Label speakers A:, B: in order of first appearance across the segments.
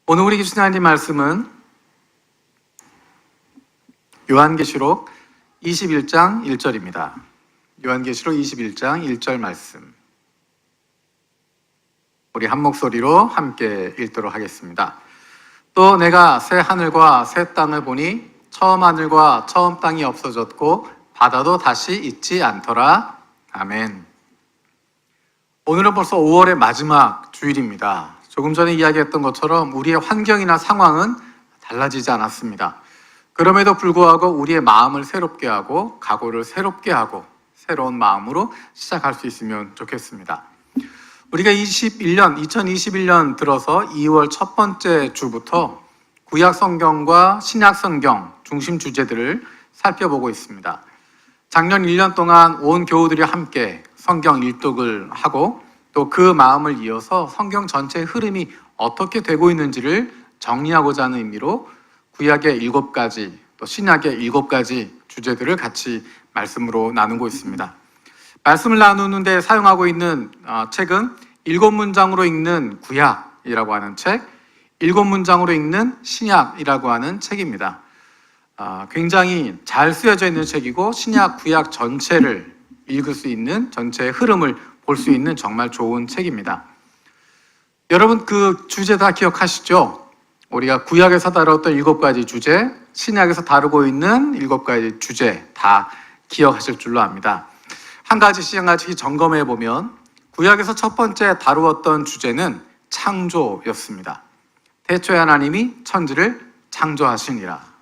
A: 오늘 우리 주신 하나님 말씀은 요한계시록 21장 1절입니다. 요한계시록 21장 1절 말씀. 우리 한 목소리로 함께 읽도록 하겠습니다. 또 내가 새 하늘과 새 땅을 보니 처음 하늘과 처음 땅이 없어졌고 바다도 다시 있지 않더라. 아멘. 오늘은 벌써 5월의 마지막 주일입니다. 조금 전에 이야기했던 것처럼 우리의 환경이나 상황은 달라지지 않았습니다. 그럼에도 불구하고 우리의 마음을 새롭게 하고 각오를 새롭게 하고 새로운 마음으로 시작할 수 있으면 좋겠습니다. 우리가 2021년 들어서 2월 첫 번째 주부터 구약 성경과 신약 성경 중심 주제들을 살펴보고 있습니다. 작년 1년 동안 온 교우들이 함께 성경 일독을 하고 또 그 마음을 이어서 성경 전체의 흐름이 어떻게 되고 있는지를 정리하고자 하는 의미로 구약의 7가지 또 신약의 7가지 주제들을 같이 말씀으로 나누고 있습니다. 말씀을 나누는데 사용하고 있는 책은 7문장으로 읽는 구약이라고 하는 책, 7문장으로 읽는 신약이라고 하는 책입니다. 굉장히 잘 쓰여져 있는 책이고 신약, 구약 전체를 읽을 수 있는 전체의 흐름을 볼 수 있는 정말 좋은 책입니다. 여러분 그 주제 다 기억하시죠? 우리가 구약에서 다뤘던 7가지 주제, 신약에서 다루고 있는 7가지 주제 다 기억하실 줄로 압니다. 한 가지씩 점검해 보면 구약에서 첫 번째 다루었던 주제는 창조였습니다. 태초에 하나님이 천지를 창조하시니라.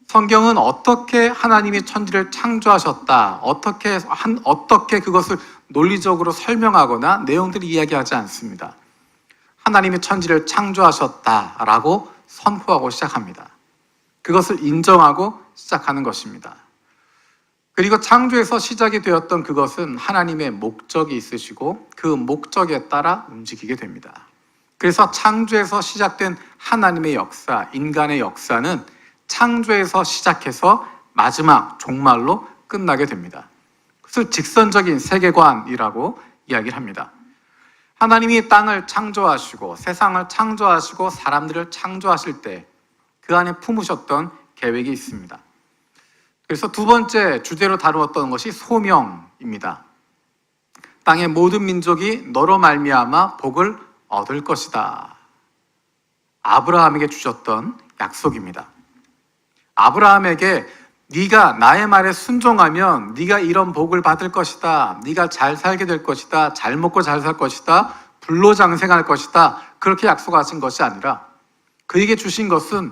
A: 성경은 어떻게 하나님이 천지를 창조하셨다, 어떻게 그것을 논리적으로 설명하거나 내용들을 이야기하지 않습니다. 하나님이 천지를 창조하셨다라고 선포하고 시작합니다. 그것을 인정하고 시작하는 것입니다. 그리고 창조에서 시작이 되었던 그것은 하나님의 목적이 있으시고 그 목적에 따라 움직이게 됩니다. 그래서 창조에서 시작된 하나님의 역사, 인간의 역사는 창조에서 시작해서 마지막 종말로 끝나게 됩니다. 그것을 직선적인 세계관이라고 이야기를 합니다. 하나님이 땅을 창조하시고 세상을 창조하시고 사람들을 창조하실 때 그 안에 품으셨던 계획이 있습니다. 그래서 두 번째 주제로 다루었던 것이 소명입니다. 땅의 모든 민족이 너로 말미암아 복을 얻을 것이다. 아브라함에게 주셨던 약속입니다. 아브라함에게 네가 나의 말에 순종하면 네가 이런 복을 받을 것이다. 네가 잘 살게 될 것이다. 잘 먹고 잘 살 것이다. 불로장생할 것이다. 그렇게 약속하신 것이 아니라 그에게 주신 것은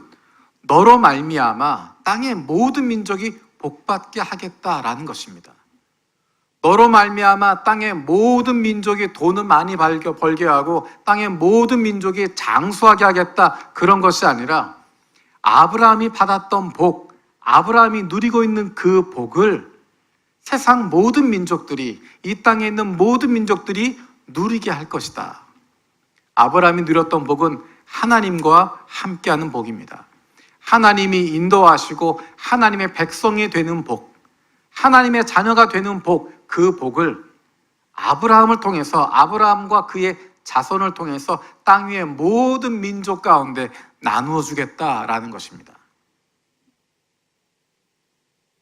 A: 너로 말미암아 땅의 모든 민족이 복받게 하겠다라는 것입니다. 너로 말미암아 땅의 모든 민족이 돈을 많이 벌게 하고 땅의 모든 민족이 장수하게 하겠다, 그런 것이 아니라 아브라함이 받았던 복, 아브라함이 누리고 있는 그 복을 세상 모든 민족들이, 이 땅에 있는 모든 민족들이 누리게 할 것이다. 아브라함이 누렸던 복은 하나님과 함께하는 복입니다. 하나님이 인도하시고 하나님의 백성이 되는 복, 하나님의 자녀가 되는 복, 그 복을 아브라함을 통해서, 아브라함과 그의 자손을 통해서 땅 위의 모든 민족 가운데 나누어 주겠다라는 것입니다.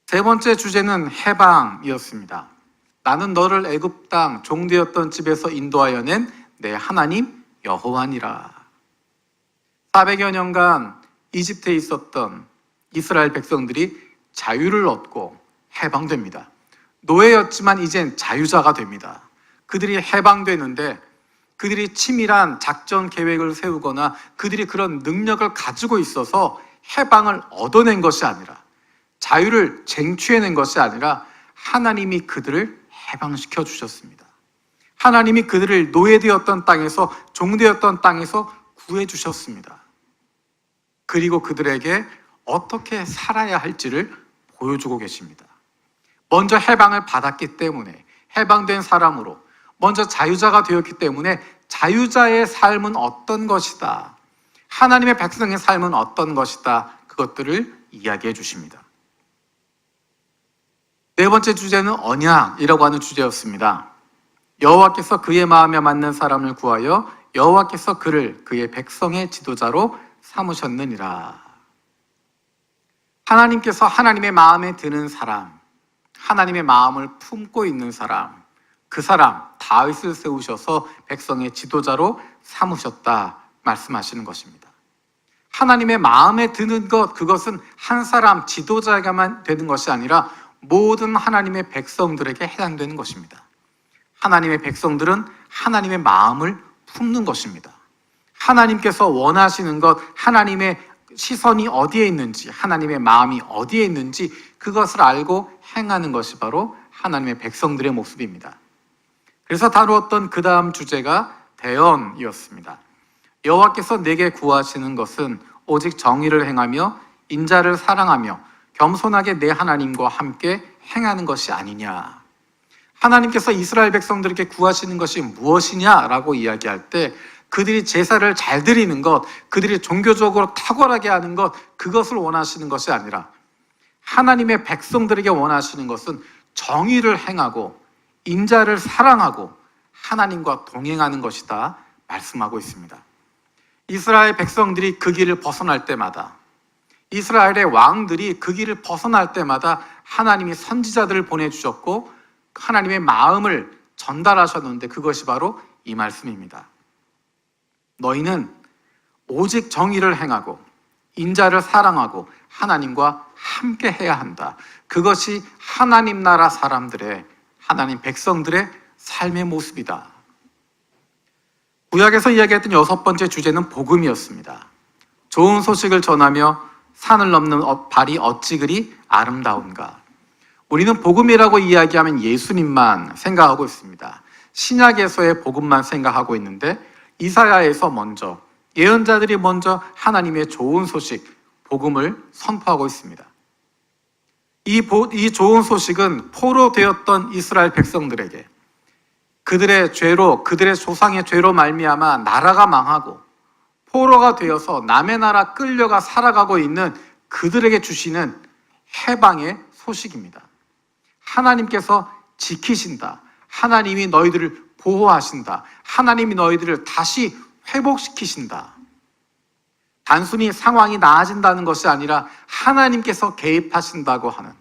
A: 세 번째 주제는 해방이었습니다. 나는 너를 애굽 땅 종되었던 집에서 인도하여 낸 내 하나님 여호와니라. 400여 년간 이집트에 있었던 이스라엘 백성들이 자유를 얻고 해방됩니다. 노예였지만 이젠 자유자가 됩니다. 그들이 해방되는데 그들이 치밀한 작전 계획을 세우거나 그들이 그런 능력을 가지고 있어서 해방을 얻어낸 것이 아니라, 자유를 쟁취해낸 것이 아니라 하나님이 그들을 해방시켜 주셨습니다. 하나님이 그들을 노예되었던 땅에서, 종되었던 땅에서 구해 주셨습니다. 그리고 그들에게 어떻게 살아야 할지를 보여주고 계십니다. 먼저 해방을 받았기 때문에, 해방된 사람으로 먼저 자유자가 되었기 때문에 자유자의 삶은 어떤 것이다, 하나님의 백성의 삶은 어떤 것이다, 그것들을 이야기해 주십니다. 네 번째 주제는 언약이라고 하는 주제였습니다. 여호와께서 그의 마음에 맞는 사람을 구하여 여호와께서 그를 그의 백성의 지도자로 삼으셨느니라. 하나님께서 하나님의 마음에 드는 사람, 하나님의 마음을 품고 있는 사람, 그 사람 다윗을 세우셔서 백성의 지도자로 삼으셨다 말씀하시는 것입니다. 하나님의 마음에 드는 것, 그것은 한 사람 지도자에게만 되는 것이 아니라 모든 하나님의 백성들에게 해당되는 것입니다. 하나님의 백성들은 하나님의 마음을 품는 것입니다. 하나님께서 원하시는 것, 하나님의 시선이 어디에 있는지, 하나님의 마음이 어디에 있는지 그것을 알고 행하는 것이 바로 하나님의 백성들의 모습입니다. 그래서 다루었던 그 다음 주제가 대언이었습니다. 여호와께서 내게 구하시는 것은 오직 정의를 행하며 인자를 사랑하며 겸손하게 내 하나님과 함께 행하는 것이 아니냐. 하나님께서 이스라엘 백성들에게 구하시는 것이 무엇이냐라고 이야기할 때 그들이 제사를 잘 드리는 것, 그들이 종교적으로 탁월하게 하는 것, 그것을 원하시는 것이 아니라 하나님의 백성들에게 원하시는 것은 정의를 행하고 인자를 사랑하고 하나님과 동행하는 것이다 말씀하고 있습니다. 이스라엘 백성들이 그 길을 벗어날 때마다, 이스라엘의 왕들이 그 길을 벗어날 때마다 하나님이 선지자들을 보내주셨고 하나님의 마음을 전달하셨는데 그것이 바로 이 말씀입니다. 너희는 오직 정의를 행하고 인자를 사랑하고 하나님과 함께 해야 한다. 그것이 하나님 나라 사람들의, 하나님 백성들의 삶의 모습이다. 구약에서 이야기했던 6번째 주제는 복음이었습니다. 좋은 소식을 전하며 산을 넘는 발이 어찌 그리 아름다운가. 우리는 복음이라고 이야기하면 예수님만 생각하고 있습니다. 신약에서의 복음만 생각하고 있는데 이사야에서 먼저, 예언자들이 먼저 하나님의 좋은 소식, 복음을 선포하고 있습니다. 이 좋은 소식은 포로되었던 이스라엘 백성들에게 그들의 죄로, 그들의 조상의 죄로 말미암아 나라가 망하고 포로가 되어서 남의 나라 끌려가 살아가고 있는 그들에게 주시는 해방의 소식입니다. 하나님께서 지키신다. 하나님이 너희들을 보호하신다. 하나님이 너희들을 다시 회복시키신다. 단순히 상황이 나아진다는 것이 아니라 하나님께서 개입하신다고 하는,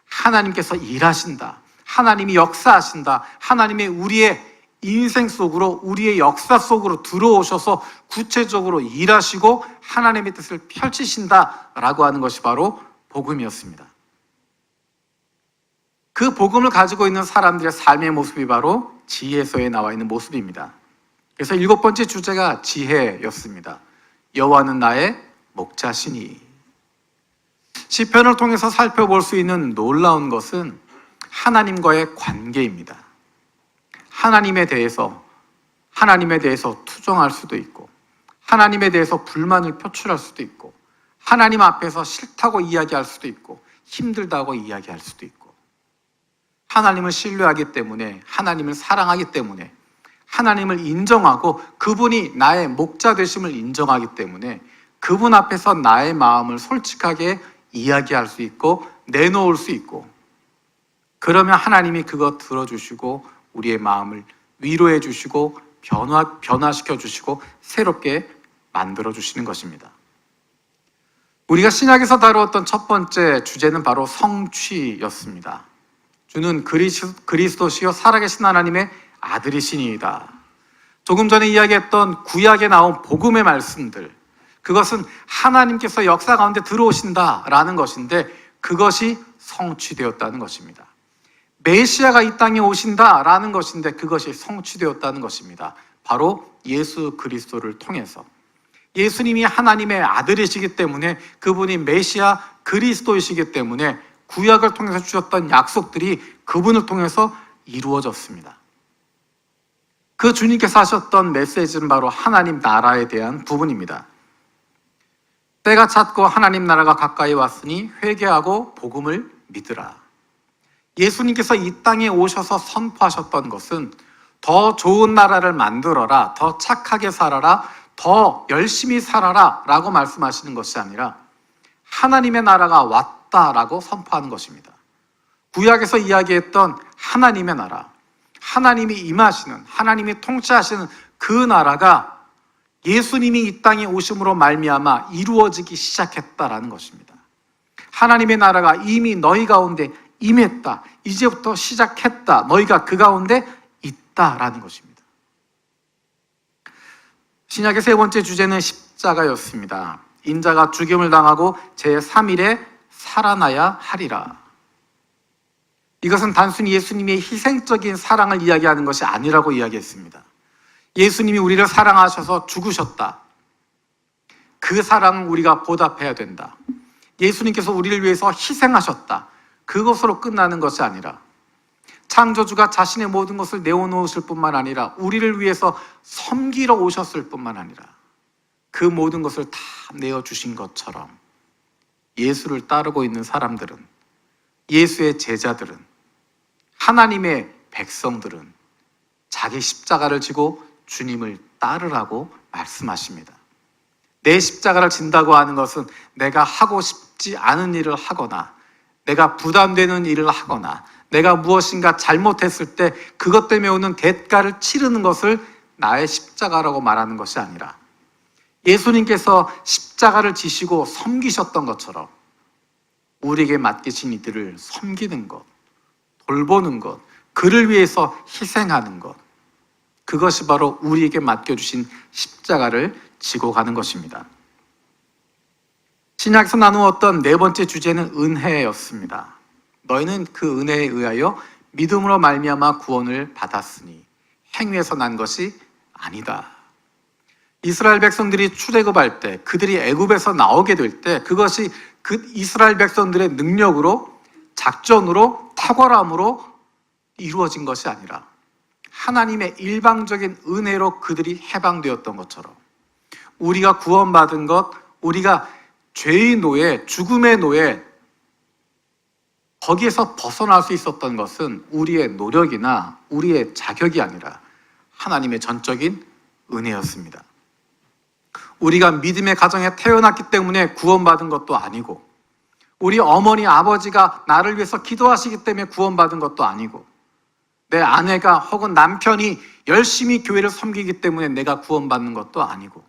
A: 하나님께서 일하신다. 하나님이 역사하신다. 하나님의 우리의 인생 속으로, 우리의 역사 속으로 들어오셔서 구체적으로 일하시고 하나님의 뜻을 펼치신다라고 하는 것이 바로 복음이었습니다. 그 복음을 가지고 있는 사람들의 삶의 모습이 바로 지혜서에 나와 있는 모습입니다. 그래서 7번째 주제가 지혜였습니다. 여호와는 나의 목자시니. 시편을 통해서 살펴볼 수 있는 놀라운 것은 하나님과의 관계입니다. 하나님에 대해서 투정할 수도 있고, 하나님에 대해서 불만을 표출할 수도 있고, 하나님 앞에서 싫다고 이야기할 수도 있고, 힘들다고 이야기할 수도 있고, 하나님을 신뢰하기 때문에, 하나님을 사랑하기 때문에, 하나님을 인정하고 그분이 나의 목자 되심을 인정하기 때문에 그분 앞에서 나의 마음을 솔직하게 이야기할 수 있고 내놓을 수 있고, 그러면 하나님이 그것 들어주시고 우리의 마음을 위로해 주시고 변화시켜 주시고 새롭게 만들어 주시는 것입니다. 우리가 신약에서 다루었던 첫 번째 주제는 바로 성취였습니다. 주는 그리스도시요 살아계신 하나님의 아들이시니이다. 조금 전에 이야기했던 구약에 나온 복음의 말씀들, 그것은 하나님께서 역사 가운데 들어오신다라는 것인데 그것이 성취되었다는 것입니다. 메시아가 이 땅에 오신다라는 것인데 그것이 성취되었다는 것입니다. 바로 예수 그리스도를 통해서. 예수님이 하나님의 아들이시기 때문에, 그분이 메시아 그리스도이시기 때문에 구약을 통해서 주셨던 약속들이 그분을 통해서 이루어졌습니다. 그 주님께서 하셨던 메시지는 바로 하나님 나라에 대한 부분입니다. 때가 찼고 하나님 나라가 가까이 왔으니 회개하고 복음을 믿으라. 예수님께서 이 땅에 오셔서 선포하셨던 것은 더 좋은 나라를 만들어라, 더 착하게 살아라, 더 열심히 살아라 라고 말씀하시는 것이 아니라 하나님의 나라가 왔다라고 선포하는 것입니다. 구약에서 이야기했던 하나님의 나라, 하나님이 임하시는, 하나님이 통치하시는 그 나라가 예수님이 이 땅에 오심으로 말미암아 이루어지기 시작했다라는 것입니다. 하나님의 나라가 이미 너희 가운데 임했다. 이제부터 시작했다. 너희가 그 가운데 있다라는 것입니다. 신약의 세 번째 주제는 십자가였습니다. 인자가 죽임을 당하고 제3일에 살아나야 하리라. 이것은 단순히 예수님의 희생적인 사랑을 이야기하는 것이 아니라고 이야기했습니다. 예수님이 우리를 사랑하셔서 죽으셨다. 그 사랑을 우리가 보답해야 된다. 예수님께서 우리를 위해서 희생하셨다. 그것으로 끝나는 것이 아니라 창조주가 자신의 모든 것을 내어놓으실 뿐만 아니라 우리를 위해서 섬기러 오셨을 뿐만 아니라 그 모든 것을 다 내어주신 것처럼 예수를 따르고 있는 사람들은, 예수의 제자들은, 하나님의 백성들은 자기 십자가를 지고 주님을 따르라고 말씀하십니다. 내 십자가를 진다고 하는 것은 내가 하고 싶지 않은 일을 하거나 내가 부담되는 일을 하거나 내가 무엇인가 잘못했을 때 그것 때문에 오는 대가를 치르는 것을 나의 십자가라고 말하는 것이 아니라 예수님께서 십자가를 지시고 섬기셨던 것처럼 우리에게 맡기신 이들을 섬기는 것, 돌보는 것, 그를 위해서 희생하는 것, 그것이 바로 우리에게 맡겨주신 십자가를 지고 가는 것입니다. 신약에서 나누었던 네 번째 주제는 은혜였습니다. 너희는 그 은혜에 의하여 믿음으로 말미암아 구원을 받았으니 행위에서 난 것이 아니다. 이스라엘 백성들이 출애굽할 때, 그들이 애굽에서 나오게 될 때 그것이 그 이스라엘 백성들의 능력으로, 작전으로, 탁월함으로 이루어진 것이 아니라 하나님의 일방적인 은혜로 그들이 해방되었던 것처럼 우리가 구원받은 것, 우리가 죄의 노예, 죽음의 노예, 거기에서 벗어날 수 있었던 것은 우리의 노력이나 우리의 자격이 아니라 하나님의 전적인 은혜였습니다. 우리가 믿음의 가정에 태어났기 때문에 구원받은 것도 아니고 우리 어머니, 아버지가 나를 위해서 기도하시기 때문에 구원받은 것도 아니고 내 아내가 혹은 남편이 열심히 교회를 섬기기 때문에 내가 구원받는 것도 아니고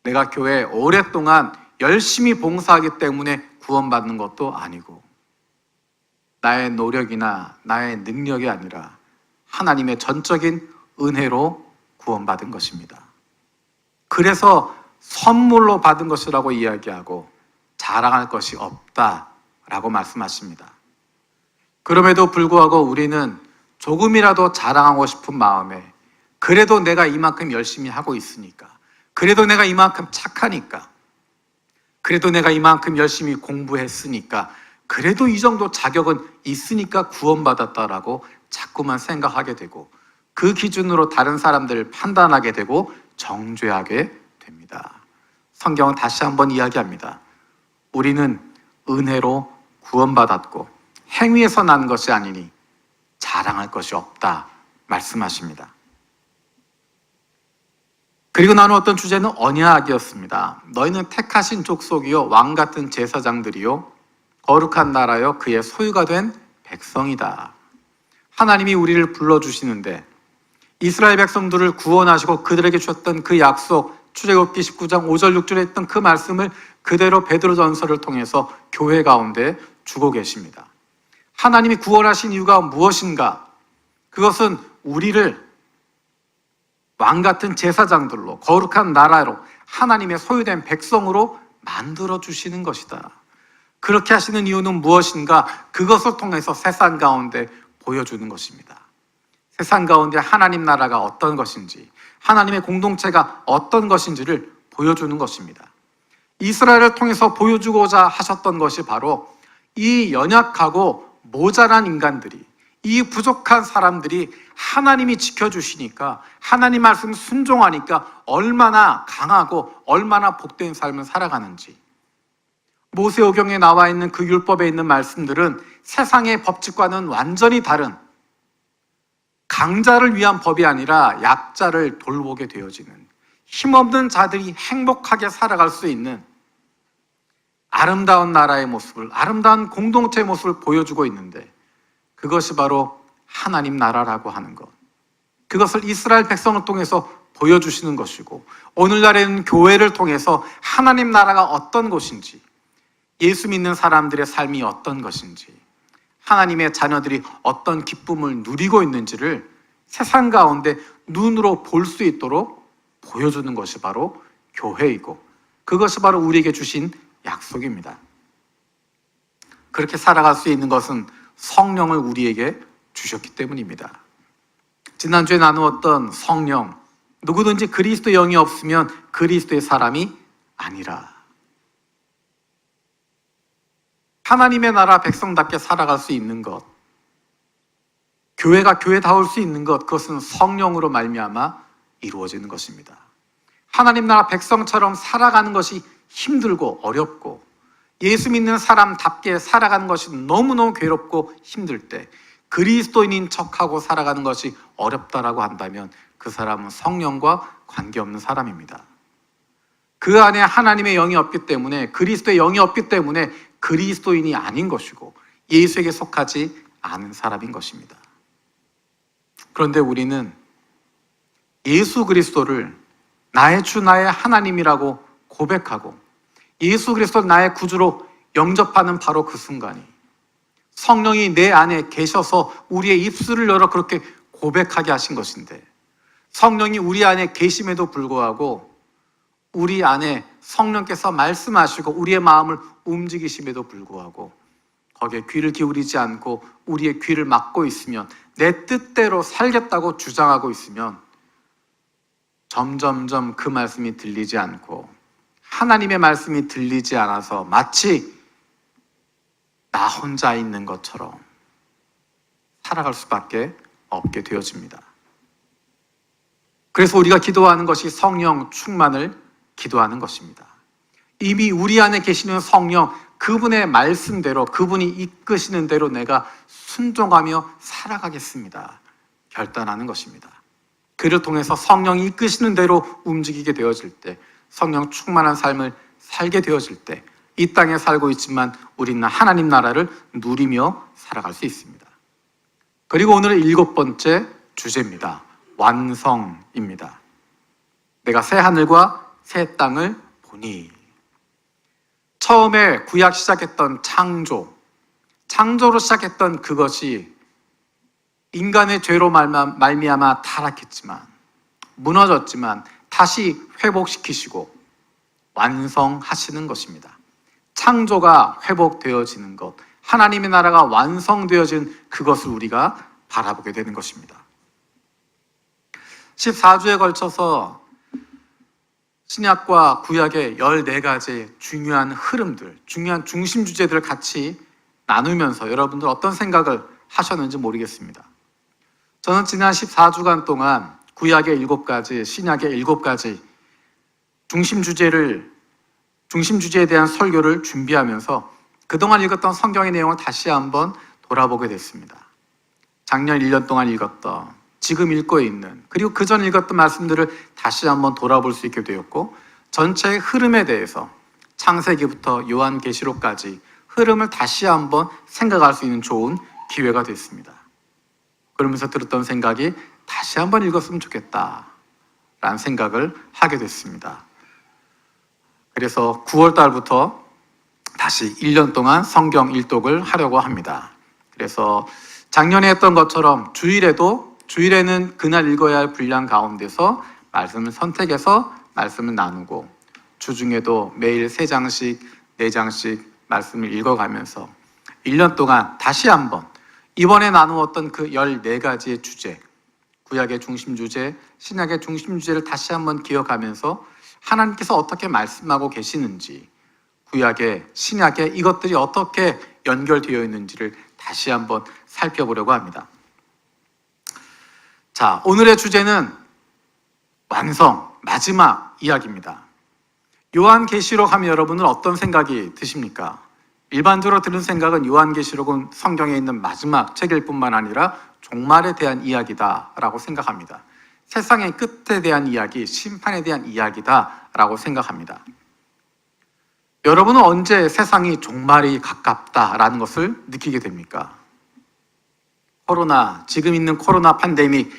A: 내가 교회에 오랫동안 열심히 봉사하기 때문에 구원받는 것도 아니고 나의 노력이나 나의 능력이 아니라 하나님의 전적인 은혜로 구원받은 것입니다. 그래서 선물로 받은 것이라고 이야기하고 자랑할 것이 없다라고 말씀하십니다. 그럼에도 불구하고 우리는 조금이라도 자랑하고 싶은 마음에 그래도 내가 이만큼 열심히 하고 있으니까, 그래도 내가 이만큼 착하니까, 그래도 내가 이만큼 열심히 공부했으니까, 그래도 이 정도 자격은 있으니까 구원받았다라고 자꾸만 생각하게 되고 그 기준으로 다른 사람들을 판단하게 되고 정죄하게 됩니다. 성경은 다시 한번 이야기합니다. 우리는 은혜로 구원받았고 행위에서 난 것이 아니니 자랑할 것이 없다 말씀하십니다. 그리고 나누었던 주제는 언약이었습니다. 너희는 택하신 족속이요 왕같은 제사장들이요 거룩한 나라여 그의 소유가 된 백성이다. 하나님이 우리를 불러주시는데 이스라엘 백성들을 구원하시고 그들에게 주셨던 그 약속, 출애굽기 19장 5절 6절에 했던 그 말씀을 그대로 베드로전서를 통해서 교회 가운데 주고 계십니다. 하나님이 구원하신 이유가 무엇인가? 그것은 우리를 왕같은 제사장들로 거룩한 나라로 하나님의 소유된 백성으로 만들어 주시는 것이다. 그렇게 하시는 이유는 무엇인가? 그것을 통해서 세상 가운데 보여주는 것입니다. 세상 가운데 하나님 나라가 어떤 것인지, 하나님의 공동체가 어떤 것인지를 보여주는 것입니다. 이스라엘을 통해서 보여주고자 하셨던 것이 바로 이 연약하고 모자란 인간들이, 이 부족한 사람들이 하나님이 지켜주시니까, 하나님 말씀 순종하니까 얼마나 강하고 얼마나 복된 삶을 살아가는지, 모세오경에 나와 있는 그 율법에 있는 말씀들은 세상의 법칙과는 완전히 다른 강자를 위한 법이 아니라 약자를 돌보게 되어지는, 힘없는 자들이 행복하게 살아갈 수 있는 아름다운 나라의 모습을, 아름다운 공동체의 모습을 보여주고 있는데 그것이 바로 하나님 나라라고 하는 것, 그것을 이스라엘 백성을 통해서 보여주시는 것이고, 오늘날에는 교회를 통해서 하나님 나라가 어떤 것인지, 예수 믿는 사람들의 삶이 어떤 것인지, 하나님의 자녀들이 어떤 기쁨을 누리고 있는지를 세상 가운데 눈으로 볼 수 있도록 보여주는 것이 바로 교회이고, 그것이 바로 우리에게 주신 약속입니다. 그렇게 살아갈 수 있는 것은 성령을 우리에게 주셨기 때문입니다. 지난주에 나누었던 성령, 누구든지 그리스도의 영이 없으면 그리스도의 사람이 아니라. 하나님의 나라 백성답게 살아갈 수 있는 것, 교회가 교회다울 수 있는 것, 그것은 성령으로 말미암아 이루어지는 것입니다. 하나님 나라 백성처럼 살아가는 것이 힘들고 어렵고, 예수 믿는 사람답게 살아가는 것이 너무너무 괴롭고 힘들 때 그리스도인인 척하고 살아가는 것이 어렵다라고 한다면 그 사람은 성령과 관계없는 사람입니다. 그 안에 하나님의 영이 없기 때문에, 그리스도의 영이 없기 때문에 그리스도인이 아닌 것이고 예수에게 속하지 않은 사람인 것입니다. 그런데 우리는 예수 그리스도를 나의 주 나의 하나님이라고 고백하고 예수 그리스도를 나의 구주로 영접하는 바로 그 순간이, 성령이 내 안에 계셔서 우리의 입술을 열어 그렇게 고백하게 하신 것인데, 성령이 우리 안에 계심에도 불구하고 우리 안에 성령께서 말씀하시고 우리의 마음을 움직이심에도 불구하고 거기에 귀를 기울이지 않고 우리의 귀를 막고 있으면, 내 뜻대로 살겠다고 주장하고 있으면 점점점 그 말씀이 들리지 않고 하나님의 말씀이 들리지 않아서 마치 나 혼자 있는 것처럼 살아갈 수밖에 없게 되어집니다. 그래서 우리가 기도하는 것이 성령 충만을 기도하는 것입니다. 이미 우리 안에 계시는 성령, 그분의 말씀대로, 그분이 이끄시는 대로 내가 순종하며 살아가겠습니다, 결단하는 것입니다. 그를 통해서 성령이 이끄시는 대로 움직이게 되어질 때, 성령 충만한 삶을 살게 되어질 때 이 땅에 살고 있지만 우리는 하나님 나라를 누리며 살아갈 수 있습니다. 그리고 오늘의 7번째 주제입니다. 완성입니다. 내가 새 하늘과 새 땅을 보니. 처음에 구약 시작했던 창조로 시작했던 그것이 인간의 죄로 말미암아 타락했지만, 무너졌지만 다시 회복시키시고 완성하시는 것입니다. 창조가 회복되어지는 것, 하나님의 나라가 완성되어진 그것을 우리가 바라보게 되는 것입니다. 14주에 걸쳐서 신약과 구약의 14가지 중요한 흐름들, 중요한 중심 주제들을 같이 나누면서 여러분들 어떤 생각을 하셨는지 모르겠습니다. 저는 지난 14주간 동안 구약의 7가지, 신약의 7가지 중심 주제에 대한 설교를 준비하면서 그동안 읽었던 성경의 내용을 다시 한번 돌아보게 됐습니다. 작년 1년 동안 읽었던, 지금 읽고 있는, 그리고 그전 읽었던 말씀들을 다시 한번 돌아볼 수 있게 되었고, 전체의 흐름에 대해서 창세기부터 요한계시록까지 흐름을 다시 한번 생각할 수 있는 좋은 기회가 됐습니다. 그러면서 들었던 생각이 다시 한번 읽었으면 좋겠다라는 생각을 하게 됐습니다. 그래서 9월 달부터 다시 1년 동안 성경 일독을 하려고 합니다. 그래서 작년에 했던 것처럼 주일에는 그날 읽어야 할 분량 가운데서 말씀을 선택해서 말씀을 나누고, 주중에도 매일 3장씩, 4장씩 말씀을 읽어가면서 1년 동안 다시 한번 이번에 나누었던 그 14가지의 주제, 구약의 중심 주제, 신약의 중심 주제를 다시 한번 기억하면서 하나님께서 어떻게 말씀하고 계시는지, 구약에, 신약에 이것들이 어떻게 연결되어 있는지를 다시 한번 살펴보려고 합니다. 자, 오늘의 주제는 완성, 마지막 이야기입니다. 요한계시록 하면 여러분은 어떤 생각이 드십니까? 일반적으로 드는 생각은 요한계시록은 성경에 있는 마지막 책일 뿐만 아니라 종말에 대한 이야기다라고 생각합니다. 세상의 끝에 대한 이야기, 심판에 대한 이야기다라고 생각합니다. 여러분은 언제 세상이 종말이 가깝다라는 것을 느끼게 됩니까? 지금 있는 코로나 팬데믹,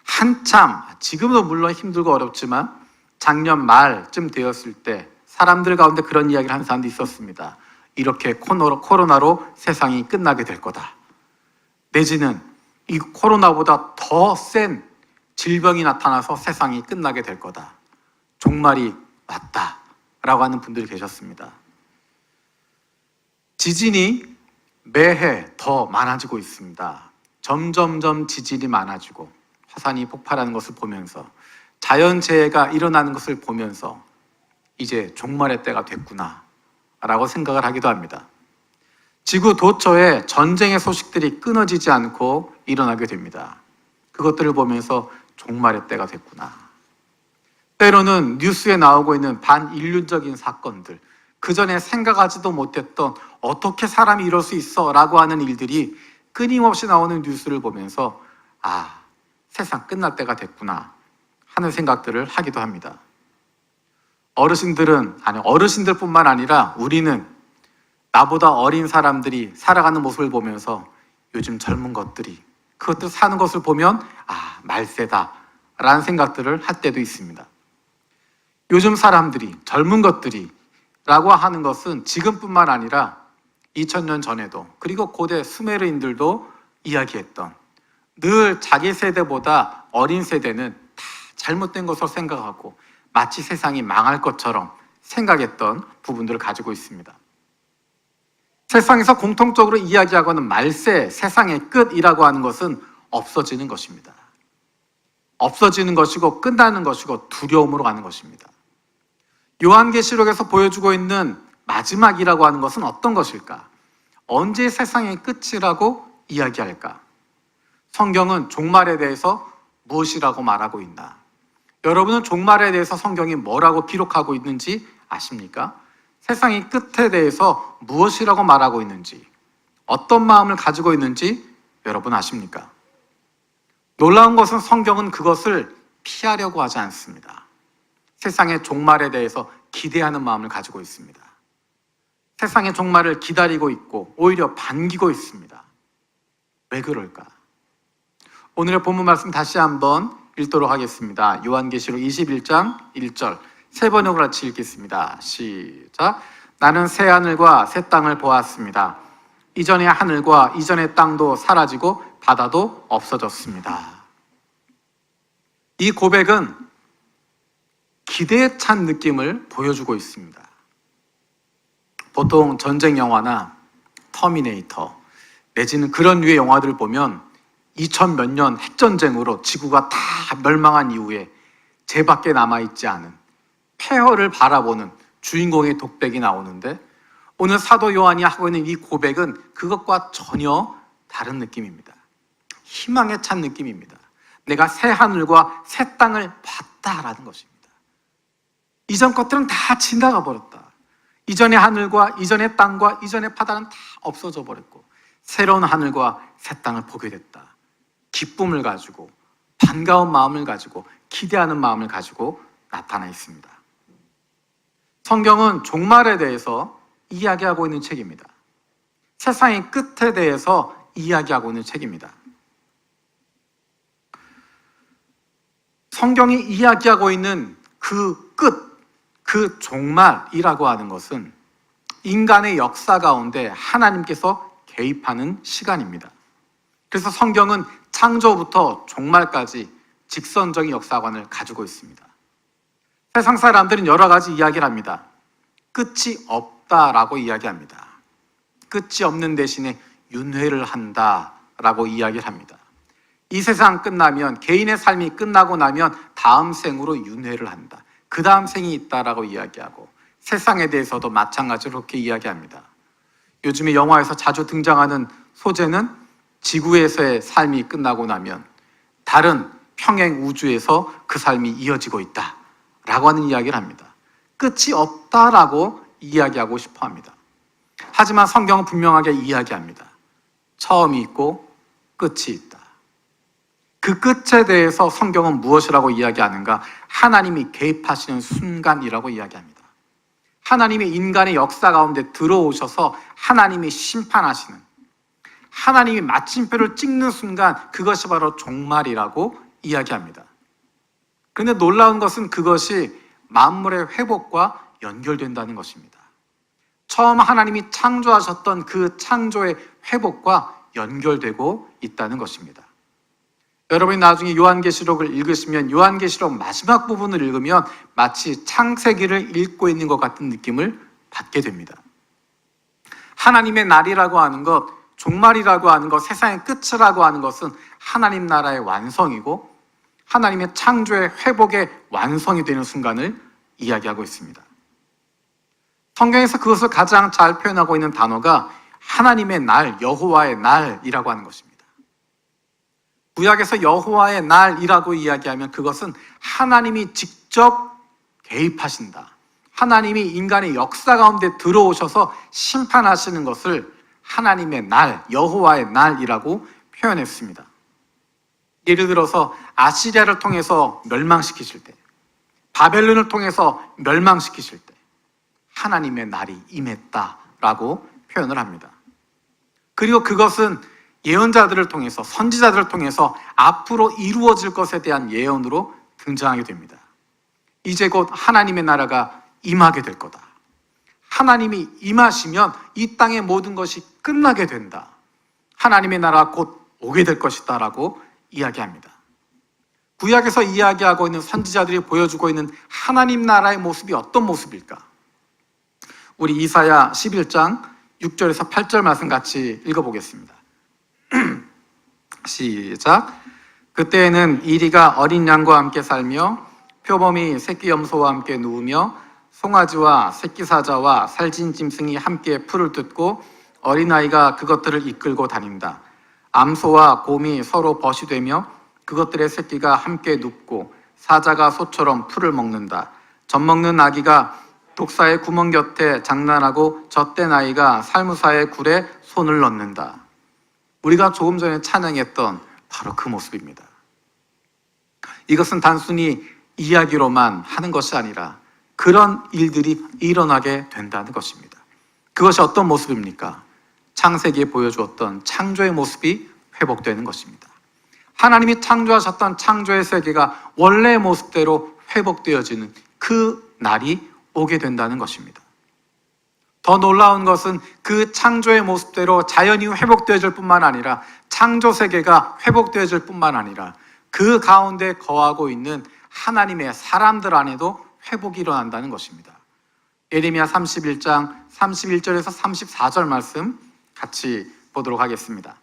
A: 한참, 지금도 물론 힘들고 어렵지만 작년 말쯤 되었을 때 사람들 가운데 그런 이야기를 하는 사람도 있었습니다. 이렇게 코로나로 세상이 끝나게 될 거다. 내지는 이 코로나보다 더 센 질병이 나타나서 세상이 끝나게 될 거다. 종말이 왔다. 라고 하는 분들이 계셨습니다. 지진이 매해 더 많아지고 있습니다. 점점점 지진이 많아지고 화산이 폭발하는 것을 보면서 자연재해가 일어나는 것을 보면서 이제 종말의 때가 됐구나 라고 생각을 하기도 합니다. 지구 도처에 전쟁의 소식들이 끊어지지 않고 일어나게 됩니다. 그것들을 보면서 종말의 때가 됐구나. 때로는 뉴스에 나오고 있는 반인륜적인 사건들, 그 전에 생각하지도 못했던 어떻게 사람이 이럴 수 있어 라고 하는 일들이 끊임없이 나오는 뉴스를 보면서 세상 끝날 때가 됐구나 하는 생각들을 하기도 합니다. 어르신들뿐만 아니라 우리는 나보다 어린 사람들이 살아가는 모습을 보면서 요즘 젊은 것들이 그것들 사는 것을 보면 말세다 라는 생각들을 할 때도 있습니다. 요즘 사람들이 젊은 것들이 라고 하는 것은 지금뿐만 아니라 2000년 전에도 그리고 고대 수메르인들도 이야기했던 늘 자기 세대보다 어린 세대는 다 잘못된 것으로 생각하고 마치 세상이 망할 것처럼 생각했던 부분들을 가지고 있습니다. 세상에서 공통적으로 이야기하고는 말세, 세상의 끝이라고 하는 것은 없어지는 것입니다. 없어지는 것이고 끝나는 것이고 두려움으로 가는 것입니다. 요한계시록에서 보여주고 있는 마지막이라고 하는 것은 어떤 것일까? 언제 세상의 끝이라고 이야기할까? 성경은 종말에 대해서 무엇이라고 말하고 있나? 여러분은 종말에 대해서 성경이 뭐라고 기록하고 있는지 아십니까? 세상의 끝에 대해서 무엇이라고 말하고 있는지, 어떤 마음을 가지고 있는지 여러분 아십니까? 놀라운 것은 성경은 그것을 피하려고 하지 않습니다. 세상의 종말에 대해서 기대하는 마음을 가지고 있습니다. 세상의 종말을 기다리고 있고 오히려 반기고 있습니다. 왜 그럴까? 오늘의 본문 말씀 다시 한번 읽도록 하겠습니다. 요한계시록 21장 1절 세 번역으로 같이 읽겠습니다. 시작. 나는 새 하늘과 새 땅을 보았습니다. 이전의 하늘과 이전의 땅도 사라지고 바다도 없어졌습니다. 이 고백은 기대에 찬 느낌을 보여주고 있습니다. 보통 전쟁 영화나 터미네이터 내지는 그런 류의 영화들을 보면 2000 몇 년 핵전쟁으로 지구가 다 멸망한 이후에 쟤밖에 남아있지 않은 폐허를 바라보는 주인공의 독백이 나오는데 오늘 사도 요한이 하고 있는 이 고백은 그것과 전혀 다른 느낌입니다. 희망에 찬 느낌입니다. 내가 새 하늘과 새 땅을 봤다라는 것입니다. 이전 것들은 다 지나가 버렸다. 이전의 하늘과 이전의 땅과 이전의 바다는 다 없어져 버렸고 새로운 하늘과 새 땅을 보게 됐다. 기쁨을 가지고 반가운 마음을 가지고 기대하는 마음을 가지고 나타나 있습니다. 성경은 종말에 대해서 이야기하고 있는 책입니다. 세상의 끝에 대해서 이야기하고 있는 책입니다. 성경이 이야기하고 있는 그 끝, 그 종말이라고 하는 것은 인간의 역사 가운데 하나님께서 개입하는 시간입니다. 그래서 성경은 창조부터 종말까지 직선적인 역사관을 가지고 있습니다. 세상 사람들은 여러 가지 이야기를 합니다. 끝이 없다라고 이야기합니다. 끝이 없는 대신에 윤회를 한다라고 이야기를 합니다. 이 세상 끝나면 개인의 삶이 끝나고 나면 다음 생으로 윤회를 한다. 그 다음 생이 있다라고 이야기하고 세상에 대해서도 마찬가지로 그렇게 이야기합니다. 요즘에 영화에서 자주 등장하는 소재는 지구에서의 삶이 끝나고 나면 다른 평행 우주에서 그 삶이 이어지고 있다라고 하는 이야기를 합니다. 끝이 없다라고 이야기하고 싶어 합니다. 하지만 성경은 분명하게 이야기합니다. 처음이 있고 끝이 있다. 그 끝에 대해서 성경은 무엇이라고 이야기하는가? 하나님이 개입하시는 순간이라고 이야기합니다. 하나님이 인간의 역사 가운데 들어오셔서 하나님이 심판하시는, 하나님이 마침표를 찍는 순간, 그것이 바로 종말이라고 이야기합니다. 그런데 놀라운 것은 그것이 만물의 회복과 연결된다는 것입니다. 처음 하나님이 창조하셨던 그 창조의 회복과 연결되고 있다는 것입니다. 여러분이 나중에 요한계시록을 읽으시면 요한계시록 마지막 부분을 읽으면 마치 창세기를 읽고 있는 것 같은 느낌을 받게 됩니다. 하나님의 날이라고 하는 것, 종말이라고 하는 것, 세상의 끝이라고 하는 것은 하나님 나라의 완성이고 하나님의 창조의 회복의 완성이 되는 순간을 이야기하고 있습니다. 성경에서 그것을 가장 잘 표현하고 있는 단어가 하나님의 날, 여호와의 날이라고 하는 것입니다. 구약에서 여호와의 날이라고 이야기하면 그것은 하나님이 직접 개입하신다. 하나님이 인간의 역사 가운데 들어오셔서 심판하시는 것을 하나님의 날, 여호와의 날이라고 표현했습니다. 예를 들어서 아시리아를 통해서 멸망시키실 때, 바벨론을 통해서 멸망시키실 때 하나님의 날이 임했다라고 표현을 합니다. 그리고 그것은 예언자들을 통해서, 선지자들을 통해서 앞으로 이루어질 것에 대한 예언으로 등장하게 됩니다. 이제 곧 하나님의 나라가 임하게 될 거다. 하나님이 임하시면 이 땅의 모든 것이 끝나게 된다. 하나님의 나라가 곧 오게 될 것이다 라고 이야기합니다. 구약에서 이야기하고 있는 선지자들이 보여주고 있는 하나님 나라의 모습이 어떤 모습일까? 우리 이사야 11장 6절에서 8절 말씀 같이 읽어보겠습니다. 시작. 그때에는 이리가 어린 양과 함께 살며 표범이 새끼 염소와 함께 누우며 송아지와 새끼 사자와 살진 짐승이 함께 풀을 뜯고 어린아이가 그것들을 이끌고 다닌다. 암소와 곰이 서로 벗이 되며 그것들의 새끼가 함께 눕고 사자가 소처럼 풀을 먹는다. 젖먹는 아기가 독사의 구멍 곁에 장난하고 젖된 아이가 살무사의 굴에 손을 넣는다. 우리가 조금 전에 찬양했던 바로 그 모습입니다. 이것은 단순히 이야기로만 하는 것이 아니라 그런 일들이 일어나게 된다는 것입니다. 그것이 어떤 모습입니까? 창세기에 보여주었던 창조의 모습이 회복되는 것입니다. 하나님이 창조하셨던 창조의 세계가 원래의 모습대로 회복되어지는 그 날이 오게 된다는 것입니다. 더 놀라운 것은 그 창조의 모습대로 자연이 회복되어질 뿐만 아니라 창조 세계가 회복되어질 뿐만 아니라 그 가운데 거하고 있는 하나님의 사람들 안에도 회복이 일어난다는 것입니다. 예레미야 31장 31절에서 34절 말씀 같이 보도록 하겠습니다.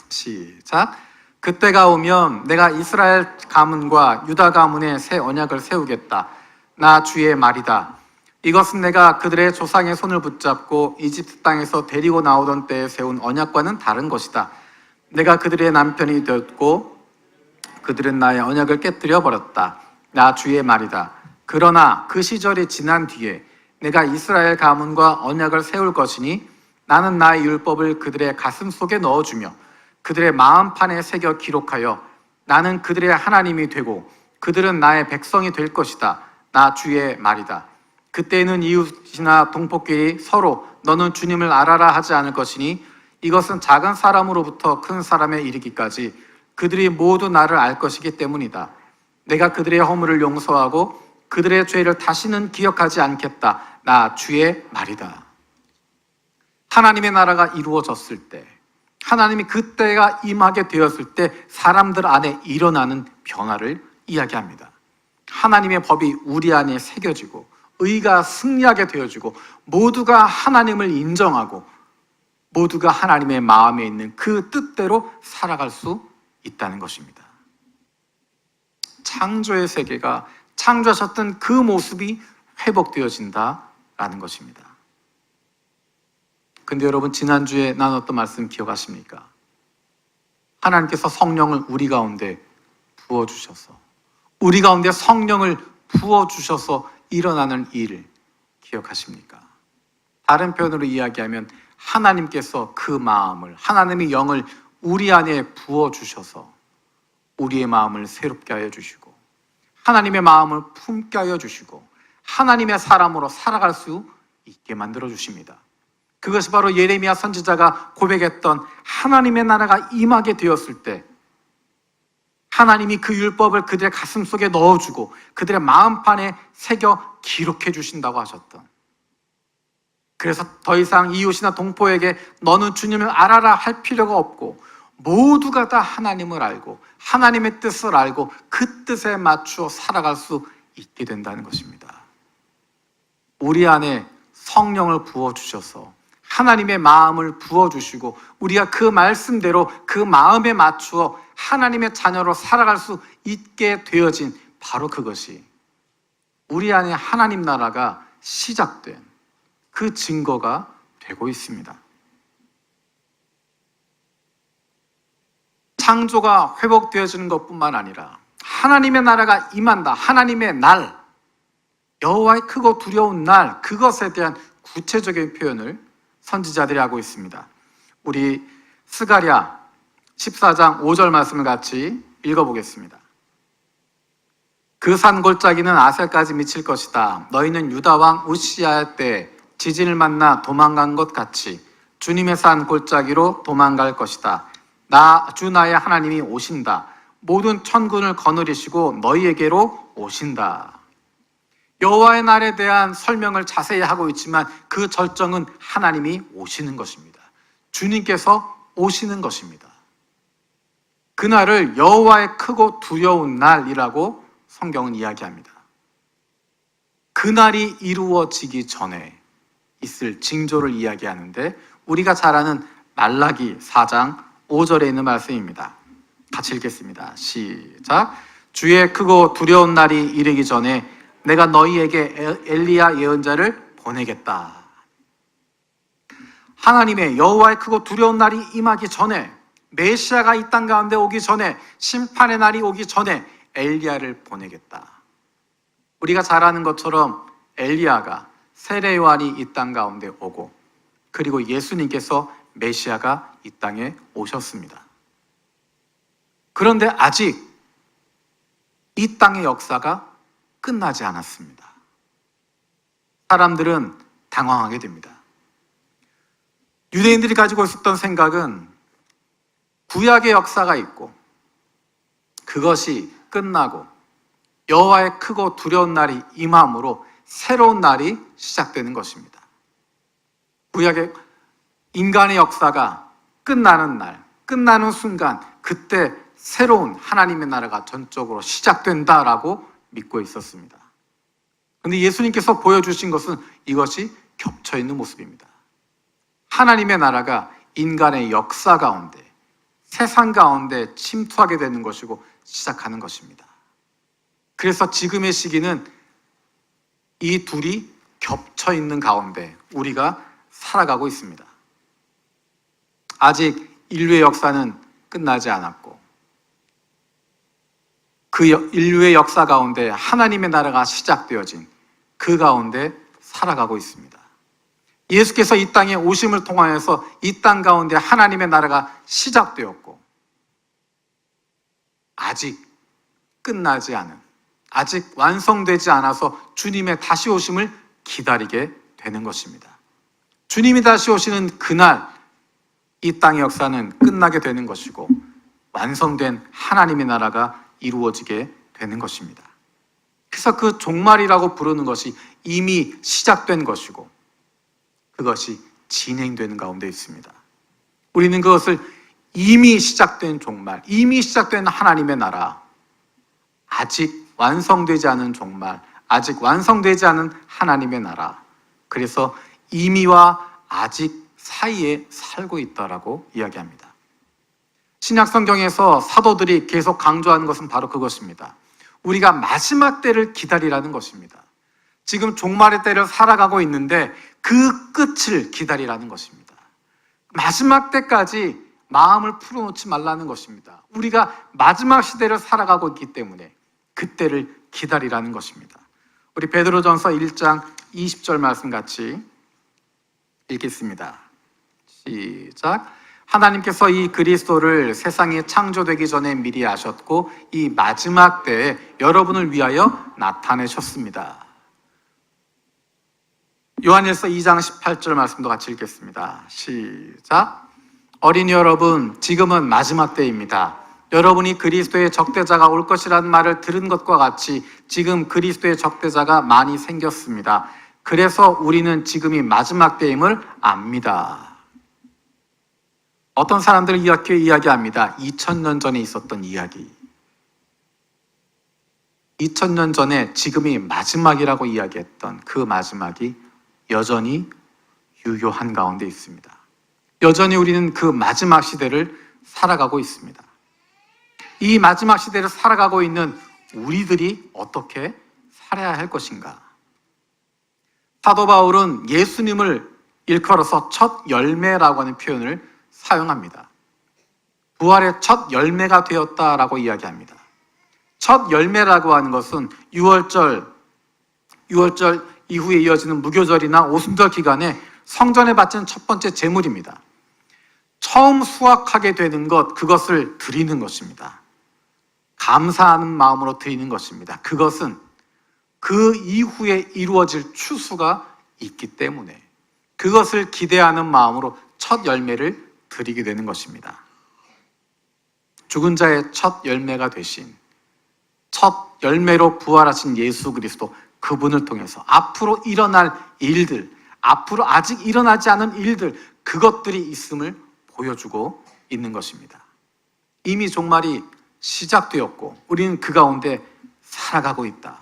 A: 시작. 그때가 오면 내가 이스라엘 가문과 유다 가문에 새 언약을 세우겠다. 나 주의 말이다. 이것은 내가 그들의 조상의 손을 붙잡고 이집트 땅에서 데리고 나오던 때에 세운 언약과는 다른 것이다. 내가 그들의 남편이 되었고 그들은 나의 언약을 깨뜨려 버렸다. 나 주의 말이다. 그러나 그 시절이 지난 뒤에 내가 이스라엘 가문과 언약을 세울 것이니 나는 나의 율법을 그들의 가슴 속에 넣어주며 그들의 마음판에 새겨 기록하여 나는 그들의 하나님이 되고 그들은 나의 백성이 될 것이다. 나 주의 말이다. 그때에는 이웃이나 동포끼리 서로 너는 주님을 알아라 하지 않을 것이니 이것은 작은 사람으로부터 큰 사람에 이르기까지 그들이 모두 나를 알 것이기 때문이다. 내가 그들의 허물을 용서하고 그들의 죄를 다시는 기억하지 않겠다. 나 주의 말이다. 하나님의 나라가 이루어졌을 때, 하나님이 그때가 임하게 되었을 때 사람들 안에 일어나는 변화를 이야기합니다. 하나님의 법이 우리 안에 새겨지고 의가 승리하게 되어지고 모두가 하나님을 인정하고 모두가 하나님의 마음에 있는 그 뜻대로 살아갈 수 있다는 것입니다. 창조의 세계가 창조하셨던 그 모습이 회복되어진다라는 것입니다. 근데 여러분 지난주에 나눴던 말씀 기억하십니까? 하나님께서 성령을 우리 가운데 부어주셔서 우리 가운데 성령을 부어주셔서 일어나는 일을 기억하십니까? 다른 표현으로 이야기하면 하나님께서 그 마음을, 하나님의 영을 우리 안에 부어주셔서 우리의 마음을 새롭게 하여 주시고 하나님의 마음을 품게 하여 주시고 하나님의 사람으로 살아갈 수 있게 만들어 주십니다. 그것이 바로 예레미야 선지자가 고백했던 하나님의 나라가 임하게 되었을 때 하나님이 그 율법을 그들의 가슴 속에 넣어주고 그들의 마음판에 새겨 기록해 주신다고 하셨던, 그래서 더 이상 이웃이나 동포에게 너는 주님을 알아라 할 필요가 없고 모두가 다 하나님을 알고 하나님의 뜻을 알고 그 뜻에 맞추어 살아갈 수 있게 된다는 것입니다. 우리 안에 성령을 부어주셔서 하나님의 마음을 부어주시고 우리가 그 말씀대로 그 마음에 맞추어 하나님의 자녀로 살아갈 수 있게 되어진 바로 그것이 우리 안에 하나님 나라가 시작된 그 증거가 되고 있습니다. 창조가 회복되어지는 것뿐만 아니라 하나님의 나라가 임한다, 하나님의 날, 여호와의 크고 두려운 날, 그것에 대한 구체적인 표현을 선지자들이 하고 있습니다. 우리 스가랴 14장 5절 말씀을 같이 읽어보겠습니다. 그 산골짜기는 아셀까지 미칠 것이다. 너희는 유다 왕 우시야 때 지진을 만나 도망간 것 같이 주님의 산골짜기로 도망갈 것이다. 주 나의 하나님이 오신다. 모든 천군을 거느리시고 너희에게로 오신다. 여호와의 날에 대한 설명을 자세히 하고 있지만 그 절정은 하나님이 오시는 것입니다. 주님께서 오시는 것입니다. 그날을 여호와의 크고 두려운 날이라고 성경은 이야기합니다. 그날이 이루어지기 전에 있을 징조를 이야기하는데 우리가 잘 아는 말라기 4장 5절에 있는 말씀입니다. 같이 읽겠습니다. 시작. 주의 크고 두려운 날이 이르기 전에 내가 너희에게 엘리야 예언자를 보내겠다. 하나님의 여호와의 크고 두려운 날이 임하기 전에, 메시아가 이 땅 가운데 오기 전에, 심판의 날이 오기 전에 엘리야를 보내겠다. 우리가 잘 아는 것처럼 엘리야가 세례 요한이 이 땅 가운데 오고 그리고 예수님께서 메시아가 이 땅에 오셨습니다. 그런데 아직 이 땅의 역사가 끝나지 않았습니다. 사람들은 당황하게 됩니다. 유대인들이 가지고 있었던 생각은 구약의 역사가 있고 그것이 끝나고 여호와의 크고 두려운 날이 임함으로 새로운 날이 시작되는 것입니다. 구약의 인간의 역사가 끝나는 날, 끝나는 순간, 그때 새로운 하나님의 나라가 전적으로 시작된다라고 믿고 있었습니다. 그런데 예수님께서 보여주신 것은 이것이 겹쳐 있는 모습입니다. 하나님의 나라가 인간의 역사 가운데, 세상 가운데 침투하게 되는 것이고 시작하는 것입니다. 그래서 지금의 시기는 이 둘이 겹쳐 있는 가운데 우리가 살아가고 있습니다. 아직 인류의 역사는 끝나지 않았고 그 인류의 역사 가운데 하나님의 나라가 시작되어진 그 가운데 살아가고 있습니다. 예수께서 이 땅에 오심을 통하여서 이 땅 가운데 하나님의 나라가 시작되었고 아직 끝나지 않은, 아직 완성되지 않아서 주님의 다시 오심을 기다리게 되는 것입니다. 주님이 다시 오시는 그날 이 땅의 역사는 끝나게 되는 것이고 완성된 하나님의 나라가 이루어지게 되는 것입니다. 그래서 그 종말이라고 부르는 것이 이미 시작된 것이고 그것이 진행되는 가운데 있습니다. 우리는 그것을 이미 시작된 종말, 이미 시작된 하나님의 나라, 아직 완성되지 않은 종말, 아직 완성되지 않은 하나님의 나라, 그래서 이미와 아직 사이에 살고 있다라고 이야기합니다. 신약 성경에서 사도들이 계속 강조하는 것은 바로 그것입니다. 우리가 마지막 때를 기다리라는 것입니다. 지금 종말의 때를 살아가고 있는데 그 끝을 기다리라는 것입니다. 마지막 때까지 마음을 풀어놓지 말라는 것입니다. 우리가 마지막 시대를 살아가고 있기 때문에 그때를 기다리라는 것입니다. 우리 베드로전서 1장 20절 말씀 같이 읽겠습니다. 시작. 하나님께서 이 그리스도를 세상이 창조되기 전에 미리 아셨고 이 마지막 때에 여러분을 위하여 나타내셨습니다. 요한일서 2장 18절 말씀도 같이 읽겠습니다. 시작. 어린이 여러분, 지금은 마지막 때입니다. 여러분이 그리스도의 적대자가 올 것이라는 말을 들은 것과 같이 지금 그리스도의 적대자가 많이 생겼습니다. 그래서 우리는 지금이 마지막 때임을 압니다. 어떤 사람들은 이렇게 이야기합니다. 2000년 전에 있었던 이야기. 2000년 전에 지금이 마지막이라고 이야기했던 그 마지막이 여전히 유효한 가운데 있습니다. 여전히 우리는 그 마지막 시대를 살아가고 있습니다. 이 마지막 시대를 살아가고 있는 우리들이 어떻게 살아야 할 것인가? 사도 바울은 예수님을 일컬어서 첫 열매라고 하는 표현을 사용합니다. 부활의 첫 열매가 되었다라고 이야기합니다. 첫 열매라고 하는 것은 6월절 이후에 이어지는 무교절이나 오순절 기간에 성전에 바치는 첫 번째 제물입니다. 처음 수확하게 되는 것, 그것을 드리는 것입니다. 감사하는 마음으로 드리는 것입니다. 그것은 그 이후에 이루어질 추수가 있기 때문에 그것을 기대하는 마음으로 첫 열매를 드리게 되는 것입니다. 죽은 자의 첫 열매가 되신 첫 열매로 부활하신 예수 그리스도, 그분을 통해서 앞으로 일어날 일들, 앞으로 아직 일어나지 않은 일들, 그것들이 있음을 보여주고 있는 것입니다. 이미 종말이 시작되었고 우리는 그 가운데 살아가고 있다.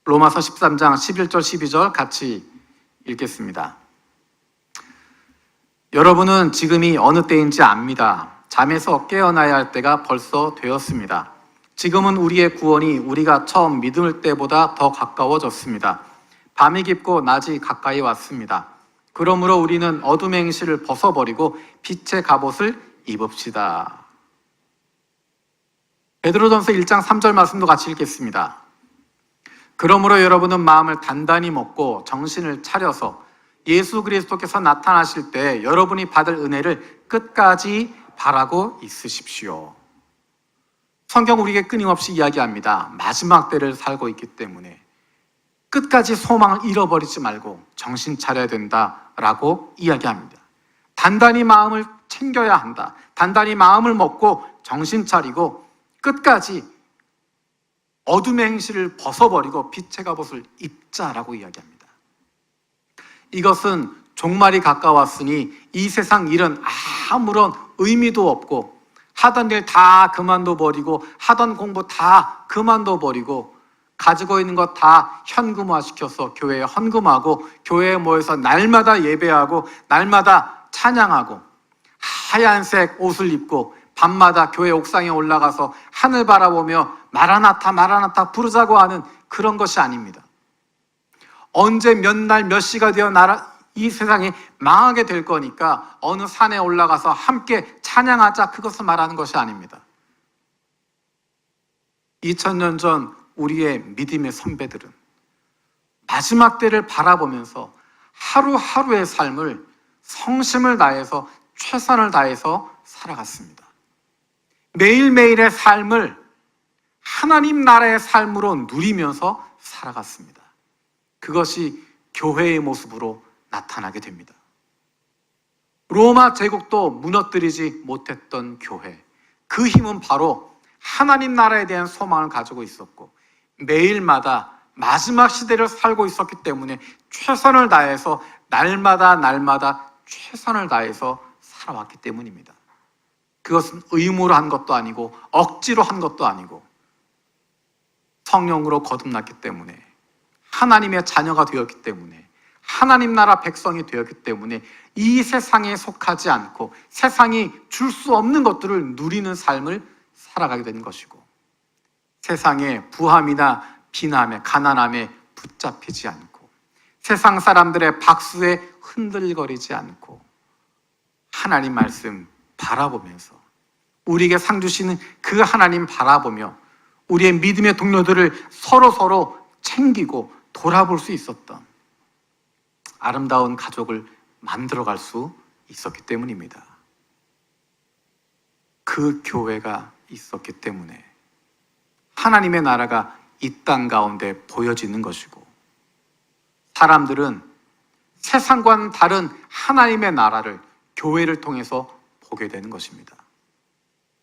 A: 로마서 13장 11절 12절 같이 읽겠습니다. 여러분은 지금이 어느 때인지 압니다. 잠에서 깨어나야 할 때가 벌써 되었습니다. 지금은 우리의 구원이 우리가 처음 믿을 때보다 더 가까워졌습니다. 밤이 깊고 낮이 가까이 왔습니다. 그러므로 우리는 어둠의 행실을 벗어버리고 빛의 갑옷을 입읍시다. 베드로전서 1장 3절 말씀도 같이 읽겠습니다. 그러므로 여러분은 마음을 단단히 먹고 정신을 차려서 예수 그리스도께서 나타나실 때 여러분이 받을 은혜를 끝까지 바라고 있으십시오. 성경 우리에게 끊임없이 이야기합니다. 마지막 때를 살고 있기 때문에 끝까지 소망을 잃어버리지 말고 정신 차려야 된다라고 이야기합니다. 단단히 마음을 챙겨야 한다. 단단히 마음을 먹고 정신 차리고 끝까지 어둠의 행실을 벗어버리고 빛의 갑옷을 입자라고 이야기합니다. 이것은 종말이 가까웠으니 이 세상 일은 아무런 의미도 없고 하던 일 다 그만둬 버리고 하던 공부 다 그만둬 버리고 가지고 있는 것 다 현금화시켜서 교회에 헌금하고 교회에 모여서 날마다 예배하고 날마다 찬양하고 하얀색 옷을 입고 밤마다 교회 옥상에 올라가서 하늘 바라보며 마라나타 마라나타 부르자고 하는 그런 것이 아닙니다. 언제 몇 날 몇 시가 되어 이 세상이 망하게 될 거니까 어느 산에 올라가서 함께 찬양하자, 그것을 말하는 것이 아닙니다. 2000년 전 우리의 믿음의 선배들은 마지막 때를 바라보면서 하루하루의 삶을 성심을 다해서 최선을 다해서 살아갔습니다. 매일매일의 삶을 하나님 나라의 삶으로 누리면서 살아갔습니다. 그것이 교회의 모습으로 나타나게 됩니다. 로마 제국도 무너뜨리지 못했던 교회, 그 힘은 바로 하나님 나라에 대한 소망을 가지고 있었고 매일마다 마지막 시대를 살고 있었기 때문에 최선을 다해서 날마다 최선을 다해서 살아왔기 때문입니다. 그것은 의무로 한 것도 아니고 억지로 한 것도 아니고 성령으로 거듭났기 때문에 하나님의 자녀가 되었기 때문에 하나님 나라 백성이 되었기 때문에 이 세상에 속하지 않고 세상이 줄 수 없는 것들을 누리는 삶을 살아가게 되는 것이고 세상의 부함이나 비남에 가난함에 붙잡히지 않고 세상 사람들의 박수에 흔들거리지 않고 하나님 말씀 바라보면서 우리에게 상 주시는 그 하나님 바라보며 우리의 믿음의 동료들을 서로 챙기고 돌아볼 수 있었던 아름다운 가족을 만들어갈 수 있었기 때문입니다. 그 교회가 있었기 때문에 하나님의 나라가 이 땅 가운데 보여지는 것이고 사람들은 세상과는 다른 하나님의 나라를 교회를 통해서 보게 되는 것입니다.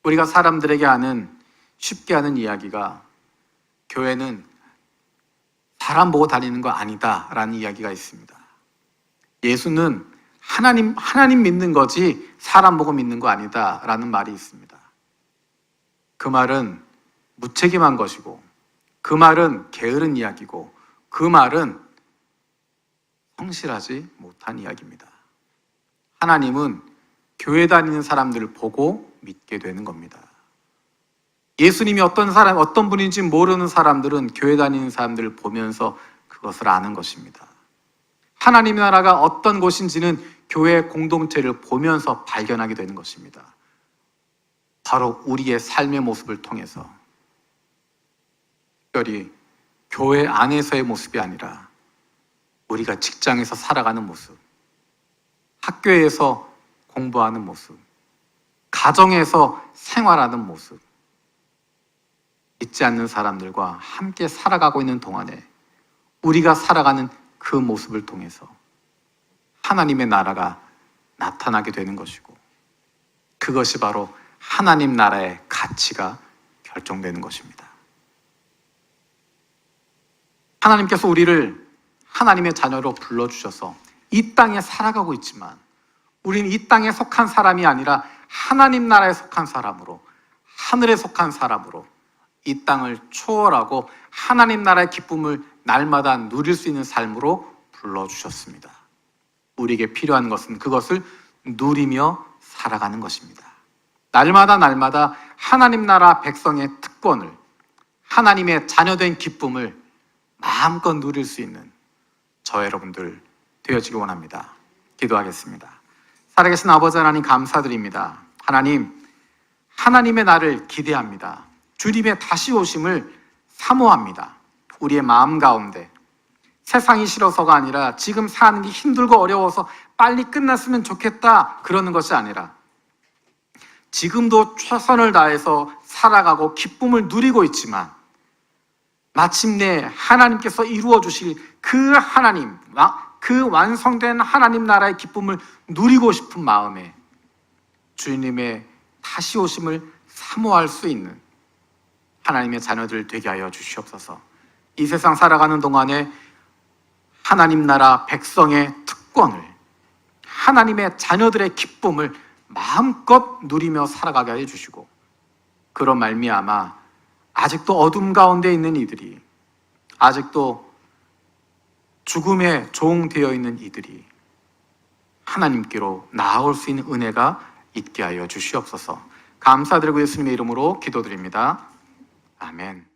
A: 우리가 사람들에게 쉽게 하는 이야기가 교회는 사람 보고 다니는 거 아니다라는 이야기가 있습니다. 예수는 하나님 믿는 거지 사람 보고 믿는 거 아니다라는 말이 있습니다. 그 말은 무책임한 것이고, 그 말은 게으른 이야기고, 그 말은 성실하지 못한 이야기입니다. 하나님은 교회 다니는 사람들을 보고 믿게 되는 겁니다. 예수님이 어떤 분인지 모르는 사람들은 교회 다니는 사람들을 보면서 그것을 아는 것입니다. 하나님의 나라가 어떤 곳인지는 교회 공동체를 보면서 발견하게 되는 것입니다. 바로 우리의 삶의 모습을 통해서, 특별히 교회 안에서의 모습이 아니라 우리가 직장에서 살아가는 모습, 학교에서 공부하는 모습, 가정에서 생활하는 모습, 믿지 않는 사람들과 함께 살아가고 있는 동안에 우리가 살아가는 그 모습을 통해서 하나님의 나라가 나타나게 되는 것이고, 그것이 바로 하나님 나라의 가치가 결정되는 것입니다. 하나님께서 우리를 하나님의 자녀로 불러주셔서 이 땅에 살아가고 있지만, 우리는 이 땅에 속한 사람이 아니라 하나님 나라에 속한 사람으로, 하늘에 속한 사람으로 이 땅을 초월하고 하나님 나라의 기쁨을 날마다 누릴 수 있는 삶으로 불러주셨습니다. 우리에게 필요한 것은 그것을 누리며 살아가는 것입니다. 날마다 하나님 나라 백성의 특권을, 하나님의 자녀된 기쁨을 마음껏 누릴 수 있는 저 여러분들 되어지기 원합니다. 기도하겠습니다. 살아계신 아버지 하나님, 감사드립니다. 하나님의 날을 기대합니다. 주님의 다시 오심을 사모합니다. 우리의 마음 가운데 세상이 싫어서가 아니라 지금 사는 게 힘들고 어려워서 빨리 끝났으면 좋겠다 그러는 것이 아니라, 지금도 최선을 다해서 살아가고 기쁨을 누리고 있지만 마침내 하나님께서 이루어 주실 그 하나님, 그 완성된 하나님 나라의 기쁨을 누리고 싶은 마음에 주님의 다시 오심을 사모할 수 있는 하나님의 자녀들 되게 하여 주시옵소서. 이 세상 살아가는 동안에 하나님 나라 백성의 특권을, 하나님의 자녀들의 기쁨을 마음껏 누리며 살아가게 해 주시고, 그로 말미암아 아직도 어둠 가운데 있는 이들이, 아직도 죽음에 종되어 있는 이들이 하나님께로 나아올 수 있는 은혜가 있게 하여 주시옵소서. 감사드리고 예수님의 이름으로 기도드립니다. 아멘.